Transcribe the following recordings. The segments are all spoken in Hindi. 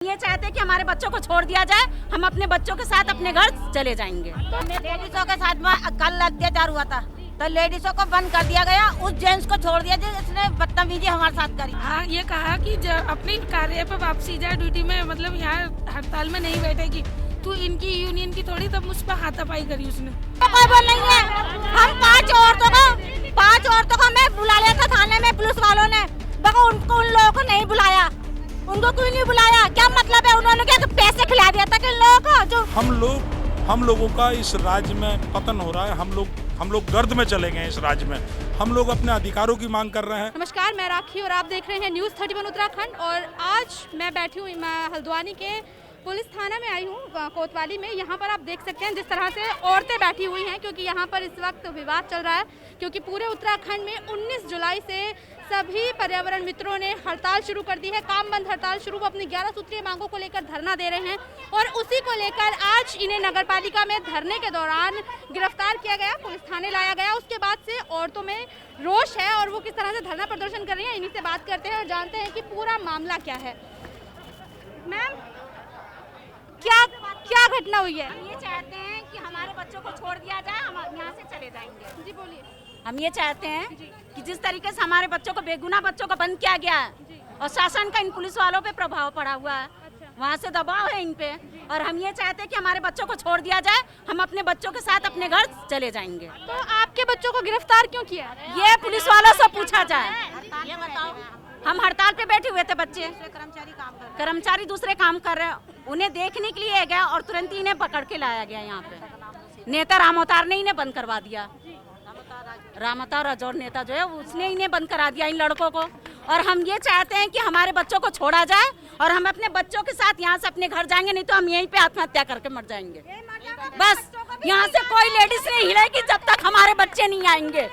ये चाहते हैं कि हमारे बच्चों को छोड़ दिया जाए, हम अपने बच्चों के साथ अपने घर चले जाएंगे। लेडीजों के साथ में कल अत्याचार हुआ था तो लेडीजों को बंद कर दिया गया, उस जेंट्स को छोड़ दिया जिसने बदतमीजी हमारे साथ करी। हाँ, ये कहा कि अपनी कार्य पे वापसी जाए, ड्यूटी में, मतलब यहाँ हड़ताल में नहीं बैठेगी। तू इनकी यूनियन की थोड़ी, तब मुझ पर हाथापाई करी उसने। कोई बोल नहीं है, हम पांच औरतों को हमें बुला लिया था थाने में पुलिस वालों ने, उनको उन लोगों को नहीं बुलाया। उनको क्यों नहीं बुलाया? क्या मतलब है? उन्होंने क्या पैसे खिला दिया था कि लोगों को जो हम लोगों का इस राज्य में पतन हो रहा है। हम लोग गर्द में चले गए इस राज्य में। हम लोग अपने अधिकारों की मांग कर रहे हैं। नमस्कार, मैं राखी और आप देख रहे हैं न्यूज़ 31 उत्तराखंड। और आज मैं बैठी हूँ हल्द्वानी के पुलिस थाना में आई हूँ, कोतवाली में। यहाँ पर आप देख सकते हैं जिस तरह से औरतें बैठी हुई हैं, क्योंकि यहाँ पर इस वक्त विवाद चल रहा है। क्योंकि पूरे उत्तराखंड में 19 जुलाई से सभी पर्यावरण मित्रों ने हड़ताल शुरू कर दी है, काम बंद हड़ताल शुरू। वो अपनी 11 सूत्रीय मांगों को लेकर धरना दे रहे हैं और उसी को लेकर आज इन्हें नगरपालिका में धरने के दौरान गिरफ्तार किया गया, पुलिस थाने लाया गया। उसके बाद से औरतों में रोष है और वो किस तरह से धरना प्रदर्शन कर रही हैं, इन्हीं से बात करते हैं और जानते हैं कि पूरा मामला क्या है। मैम, क्या घटना हुई है? हम ये चाहते हैं कि हमारे बच्चों को छोड़ दिया जाए, हम यहाँ से चले जाएंगे। जी बोलिए। हम ये चाहते हैं कि जिस तरीके से हमारे बच्चों को, बेगुनाह बच्चों को बंद किया गया है और शासन का इन पुलिस वालों पे प्रभाव पड़ा हुआ है, वहाँ से दबाव है इन पे, और हम ये चाहते हैं कि हमारे बच्चों को छोड़ दिया जाए, हम अपने बच्चों के साथ अपने घर चले जाएंगे। तो आपके बच्चों को गिरफ्तार क्यों किया? ये पुलिस वालों से पूछा जाए। ये बताओ, हम हड़ताल पे बैठे हुए थे, बच्चे कर्मचारी दूसरे काम कर रहे हैं, उन्हें देखने के लिए गया और तुरंत ही इन्हें पकड़ के लाया गया यहाँ पे। नेता राम अवतार ने इन्हें बंद करवा दिया। राम अवतार राजौर नेता जो है उसने इन्हें बंद करा दिया, इन लड़कों को। और हम ये चाहते हैं कि हमारे बच्चों को छोड़ा जाए और हम अपने बच्चों के साथ यहाँ से अपने घर जाएंगे, नहीं तो हम यहीं पे आत्महत्या करके मर जाएंगे। बस यहाँ से कोई लेडीज नहीं हिलेगी जब तक हमारे बच्चे नहीं आएंगे।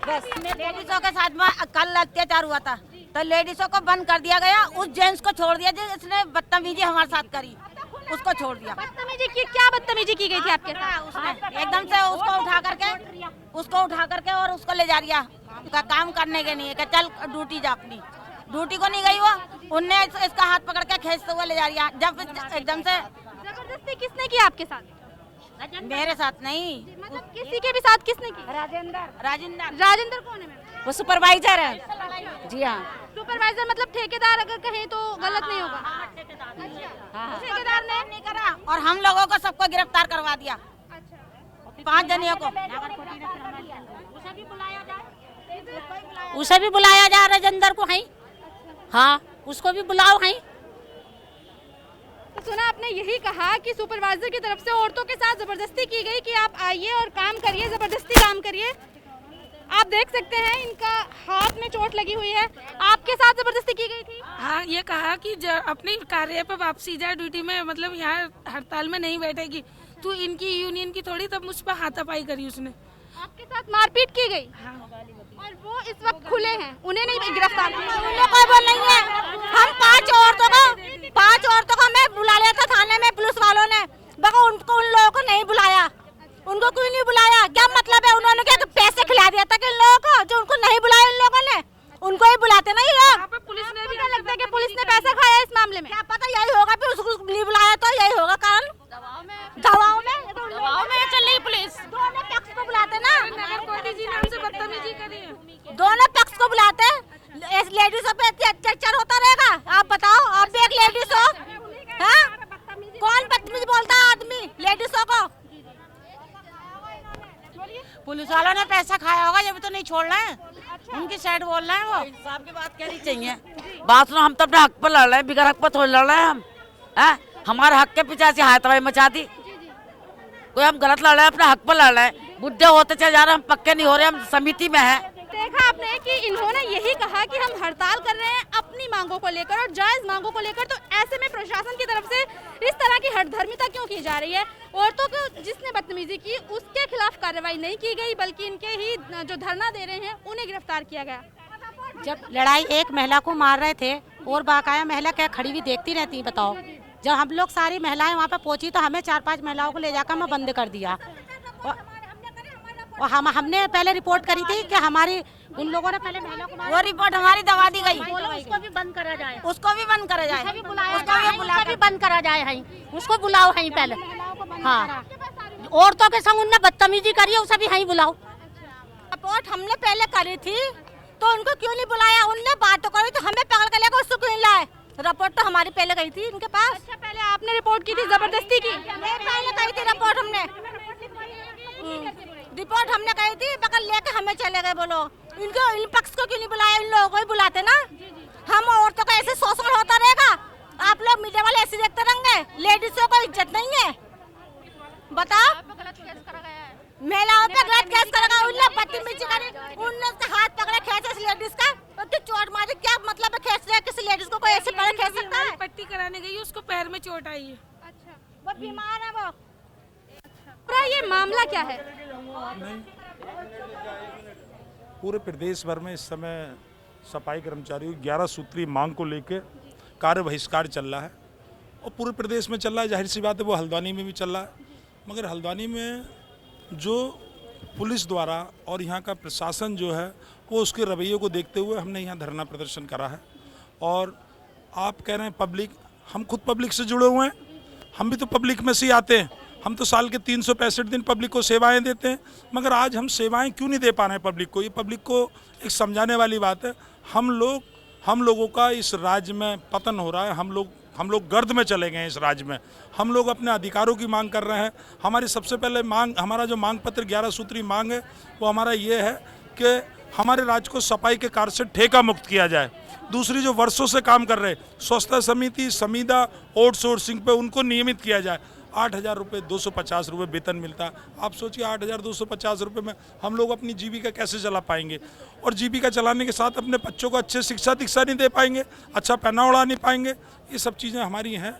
बस लेडीजों के साथ में कल अत्याचार हुआ था तो लेडीजों को बंद कर दिया गया, उस जेंट्स को छोड़ दिया जिसने बदतमीजी हमारे साथ करी, उसको छोड़ दिया। बदतमीजी की? क्या बदतमीजी की गई थी आपके साथ? उसने एकदम से उसको उठा करके और उसको ले जा रहा, उसका काम करने के नहीं, चल ड्यूटी जा अपनी। ड्यूटी को नहीं गई वो, उनने इसका हाथ पकड़ के खींचते हुए ले जा रहा। जब एकदम से जबरदस्ती किसने की आपके साथ? मेरे साथ नहीं, मतलब किसी के भी साथ किसने की? राजेंद्र कौन है मैम? वो सुपरवाइजर है। जी हाँ, सुपरवाइजर मतलब ठेकेदार अगर कहें तो गलत नहीं होगा। ठेकेदार ने नहीं करा और हम लोगों को सबको गिरफ्तार करवा दिया। 5 जनियों को उसे भी बुलाया जा राजेंद्र को है। हाँ, उसको भी बुलाओ है। तो सुना आपने, यही कहा कि सुपरवाइजर की तरफ से औरतों के साथ जबरदस्ती की गई कि आप आइए और काम करिए, जबरदस्ती काम करिए। आप देख सकते हैं इनका हाथ में चोट लगी हुई है। आपके साथ जबरदस्ती की गई थी? हाँ, ये कहा कि अपनी कार्य पे वापसी जाए, ड्यूटी में, मतलब यहाँ हड़ताल में नहीं बैठेगी। तू इनकी यूनियन की थोड़ी, तब मुझ पर हाथापाई करी उसने। आपके साथ मारपीट की गई? हाँ। और वो इस वक्त खुले हैं, उन्हें नहीं गिरफ्तार किया? कोई बोल नहीं है, हम पांच औरतों को हमें बुला लिया था थाने में पुलिस वालों ने, उनको उन लोगों को नहीं बुलाया। उनको क्यों नहीं बुलाया? क्या मतलब है? उन्होंने क्या पैसे खिला दिया था कि लोगों को जो उनको नहीं बुलाया, इन लोगों ने उनको ही बुलाते नहीं लोग। पुलिस ने भी, क्या लगता है कि पुलिस ने पैसा खाया इस मामले में? क्या पता, यही होगा, फिर उसको नहीं बुलाया तो यही होगा कारण। दबाव में चल रही पुलिस, दोनों पक्ष को बुलाते ना, नगर जी ने हमसे बदतमीजी करी है। दोनों पक्ष को बुलाते। लेडीजों पे अत्याचार होता रहेगा? आप बताओ, आप भी एक लेडीज हो, हाँ? कौन बदतमीज बोलता है आदमी लेडीजों को? पुलिस वालों ने पैसा खाया होगा, जब तो नहीं छोड़ रहे हैं। उनकी साइड बोल रहे हैं वो। इंसाफ की बात कहनी चाहिए। बात सुनो, हम तो अपने हक पर लड़ रहे हैं, बिगड़ हक पर थोड़ी लड़ रहे हैं हम। हमारे हक के पीछे ऐसी हाथापाई मचा दी। कोई हम गलत लड़ रहे हैं, अपने हक पर लड़ रहे हैं। बुढ़े होते चले जा रहे हैं, हम पक्के नहीं हो रहे, हम समिति में है। देखा आपने कि इन्होंने यही कहा कि हम हड़ताल कर रहे हैं अपनी मांगों को लेकर और जायज मांगों को लेकर। तो ऐसे में प्रशासन की तरफ से इस तरह की हठधर्मिता क्यों की जा रही है? औरतों को जिसने बदतमीजी की उसके खिलाफ कार्रवाई नहीं की गई, बल्कि इनके ही जो धरना दे रहे हैं उन्हें गिरफ्तार किया गया। जब लड़ाई एक महिला को मार रहे थे और बाकाया महिला क्या खड़ी हुई देखती रहती, बताओ। जब हम लोग सारी महिलाएं वहाँ पे पहुंची तो हमें 4-5 महिलाओं को ले जाकर हमें बंद कर दिया और हमने पहले रिपोर्ट करी थी कि हमारी उन लोगों ने पहले महिला को वो रिपोर्ट हमारी दबा दी गई। उसको भी बंद करा जाए, उसको भी बंद करा जाए, उसको भी बंद करा जाए। है उसको बुलाओ है पहले। हाँ, औरतों के संग उनने बदतमीजी करी है, उसे भी है बुलाओ। रिपोर्ट हमने पहले करी थी तो उनको क्यों नहीं बुलाया? उनने बात तो करी तो हमें पकड़ कर लेकर उसको क्यों लाए? रिपोर्ट तो हमारी पहले गई थी इनके पास। अच्छा, पहले आपने रिपोर्ट की थी, जबरदस्ती की? पहले कही थी रिपोर्ट हमने, रिपोर्ट हमने कही थी, पकड़ लेके हमें चले गए। बोलो इनको, इन पक्ष को क्यों नहीं बुलाया? इन लोगों को ही बुलाते ना। हम औरतों का ऐसे शोषण होता रहेगा? आप लोग मीडिया वाले ऐसे देखते रहेंगे? लेडीजों को इज्जत नहीं है? बताओ, महिलाओं पे गलत केस करेगा। उनने बदतमीजी करी, उनने हाथ पकड़े खींचे इस लेडीज का, उसकी चोट मारी। क्या मतलब है खींच रहे? किसी लेडीज को कोई ऐसे पकड़ खींच सकता है? पट्टी कराने गई, उसको पैर में चोट आई है। अच्छा, वो बीमार है वो। पूरा ये मामला क्या है? पूरे प्रदेश भर में इस समय सफाई कर्मचारियों की 11 सूत्री मांग को लेकर कार्य बहिष्कार चल रहा है और पूरे प्रदेश में चल रहा है। जाहिर सी बात है वो हल्द्वानी में भी चल रहा है, मगर हल्द्वानी में जो पुलिस द्वारा और यहाँ का प्रशासन जो है वो उसके रवैये को देखते हुए हमने यहाँ धरना प्रदर्शन करा है। और आप कह रहे हैं पब्लिक, हम खुद पब्लिक से जुड़े हुए हैं, हम भी तो पब्लिक में से ही आते हैं। हम तो साल के 365 दिन पब्लिक को सेवाएं देते हैं, मगर आज हम सेवाएं क्यों नहीं दे पा रहे हैं पब्लिक को? ये पब्लिक को एक समझाने वाली बात है। हम लोगों का इस राज्य में पतन हो रहा है। हम लोग गर्द में चले गए हैं इस राज्य में। हम लोग अपने अधिकारों की मांग कर रहे हैं। हमारी सबसे पहले मांग, हमारा जो मांग पत्र 11 सूत्री मांग है वो हमारा ये है कि हमारे राज्य को सफाई के कार्य से ठेका मुक्त किया जाए। दूसरी, जो वर्षों से काम कर रहे स्वच्छता समिति, समीदा, आउटसोर्सिंग पे उनको नियमित किया जाए। 8,000 रुपये 250 रुपये वेतन मिलता है। आप सोचिए 8,250 रुपये में हम लोग अपनी जीविका कैसे चला पाएंगे? और जीविका चलाने के साथ अपने बच्चों को अच्छे शिक्षा दीक्षा नहीं दे पाएंगे, अच्छा पहना ओढ़ा नहीं पाएंगे। ये सब चीज़ें हमारी हैं।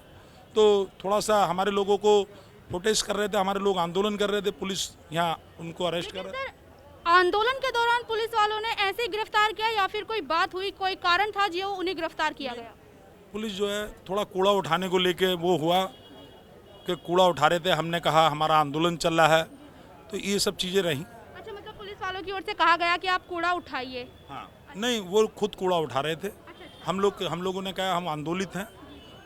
तो थोड़ा सा हमारे लोगों को प्रोटेस्ट कर रहे थे, हमारे लोग आंदोलन कर रहे थे, पुलिस यहाँ उनको अरेस्ट कर रहे थे। आंदोलन के दौरान पुलिस वालों ने ऐसे ही गिरफ्तार किया या फिर कोई बात हुई, कोई कारण था जो उन्हें गिरफ्तार किया गया? पुलिस जो है थोड़ा कूड़ा उठाने को लेके वो हुआ कि कूड़ा उठा रहे थे, हमने कहा हमारा आंदोलन चल रहा है, तो ये सब चीज़ें रहीं। अच्छा, मतलब पुलिस वालों की ओर से कहा गया कि आप कूड़ा उठाइए? हाँ, नहीं, वो खुद कूड़ा उठा रहे थे। हम लोगों ने कहा हम आंदोलित हैं,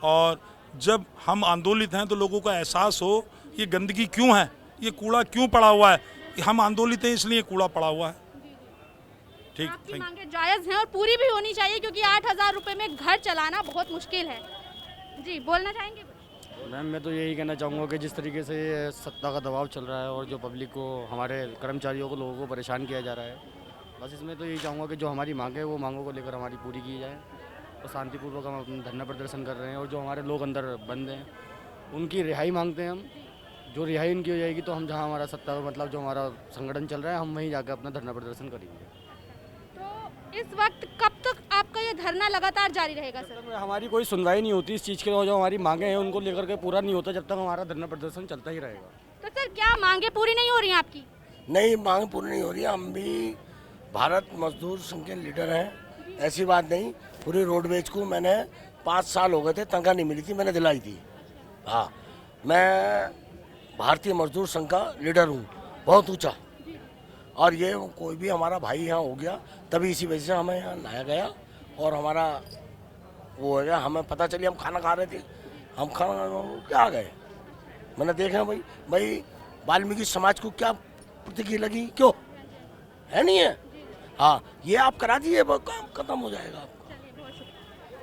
और जब हम आंदोलित हैं तो लोगों को एहसास हो ये गंदगी क्यों है, ये कूड़ा क्यों पड़ा हुआ है, हम आंदोलित हैं इसलिए कूड़ा पड़ा हुआ है। ठीक, आपकी मांगे जायज़ हैं और पूरी भी होनी चाहिए, क्योंकि 8,000 रुपये में घर चलाना बहुत मुश्किल है। जी, बोलना चाहेंगे? मैम, मैं तो यही कहना चाहूँगा कि जिस तरीके से सत्ता का दबाव चल रहा है और जो पब्लिक को, हमारे कर्मचारियों को, लोगों को परेशान किया जा रहा है, बस इसमें तो यही चाहूँगा कि जो हमारी मांग है वो मांगों को लेकर हमारी पूरी की जाए और शांतिपूर्वक हम अपना धरना प्रदर्शन कर रहे हैं। और जो हमारे लोग अंदर बंद हैं उनकी रिहाई मांगते हैं हम। जो रिहाई उनकी हो जाएगी तो हम जहाँ हमारा सत्ता, मतलब जो हमारा संगठन चल रहा है, हम वहीं जाकर अपना धरना प्रदर्शन करेंगे। तो इस वक्त कब तक आपका ये धरना लगातार जारी रहेगा सर? हमारी कोई सुनवाई नहीं होती इस चीज़ के, जो हमारी मांगे हैं उनको लेकर के पूरा नहीं होता जब तक हमारा धरना प्रदर्शन चलता ही रहेगा। तो सर, क्या मांगे पूरी नहीं हो रही हैं आपकी? नहीं, मांग पूरी नहीं हो रही है। हम भी भारत मजदूर संघ के लीडर हैं, ऐसी बात नहीं। पूरी रोडवेज को मैंने 5 साल हो गए थे, तनख्वाह नहीं मिली थी, मैंने दिलाई थी। हाँ, मैं भारतीय मजदूर संघ का लीडर हूँ, बहुत ऊंचा। और ये कोई भी हमारा भाई यहाँ हो गया तभी इसी वजह से हमें यहाँ लाया गया और हमारा वो हो गया। हमें पता चली, हम खाना खा रहे थे, हम खाना क्या आ गए, मैंने देखा भाई वाल्मीकि समाज को क्या प्रतिक्रिया लगी, क्यों है नहीं है? हाँ, ये आप करा दीजिए, काम खत्म हो जाएगा।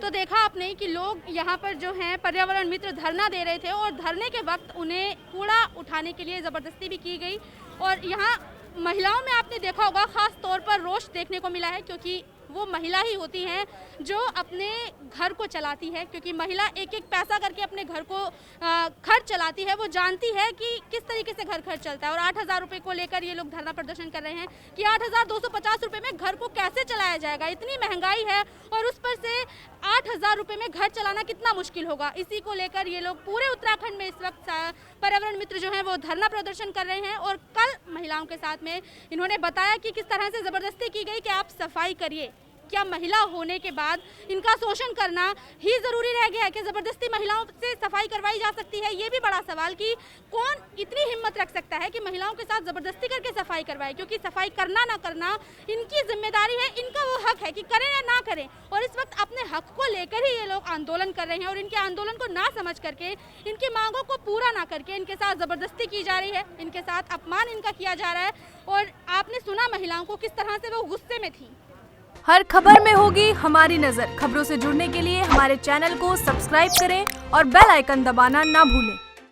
तो देखा आपने कि लोग यहाँ पर जो हैं पर्यावरण मित्र धरना दे रहे थे और धरने के वक्त उन्हें कूड़ा उठाने के लिए ज़बरदस्ती भी की गई। और यहाँ महिलाओं में आपने देखा होगा खास तौर पर रोष देखने को मिला है, क्योंकि वो महिला ही होती हैं जो अपने घर को चलाती है। क्योंकि महिला एक एक पैसा करके अपने घर को खर्च चलाती है, वो जानती है कि किस तरीके से घर खर्च चलता है। और 8,000 रुपये को लेकर ये लोग धरना प्रदर्शन कर रहे हैं कि 8,250 रुपये में घर को कैसे चलाया जाएगा, इतनी महंगाई है और उस पर से 8,000 रुपये में घर चलाना कितना मुश्किल होगा। इसी को लेकर ये लोग पूरे उत्तराखंड में इस वक्त पर्यावरण मित्र जो हैं वो धरना प्रदर्शन कर रहे हैं। और कल महिलाओं के साथ में इन्होंने बताया कि किस तरह से ज़बरदस्ती की गई कि आप सफाई करिए, क्या महिला होने के बाद इनका शोषण करना ही ज़रूरी रह गया है कि ज़बरदस्ती महिलाओं से सफाई करवाई जा सकती है? ये भी बड़ा सवाल कि कौन इतनी हिम्मत रख सकता है कि महिलाओं के साथ ज़बरदस्ती करके सफाई करवाए, क्योंकि सफाई करना ना करना इनकी जिम्मेदारी है, इनका वो हक है कि करें या ना करें। और इस वक्त अपने हक को लेकर ही ये लोग आंदोलन कर रहे हैं और इनके आंदोलन को ना समझ करके, इनकी मांगों को पूरा ना करके इनके साथ ज़बरदस्ती की जा रही है, इनके साथ अपमान इनका किया जा रहा है। और आपने सुना महिलाओं को किस तरह से वो गुस्से में थी। हर खबर में होगी हमारी नजर। खबरों से जुड़ने के लिए हमारे चैनल को सब्सक्राइब करें और बेल आइकन दबाना ना भूलें।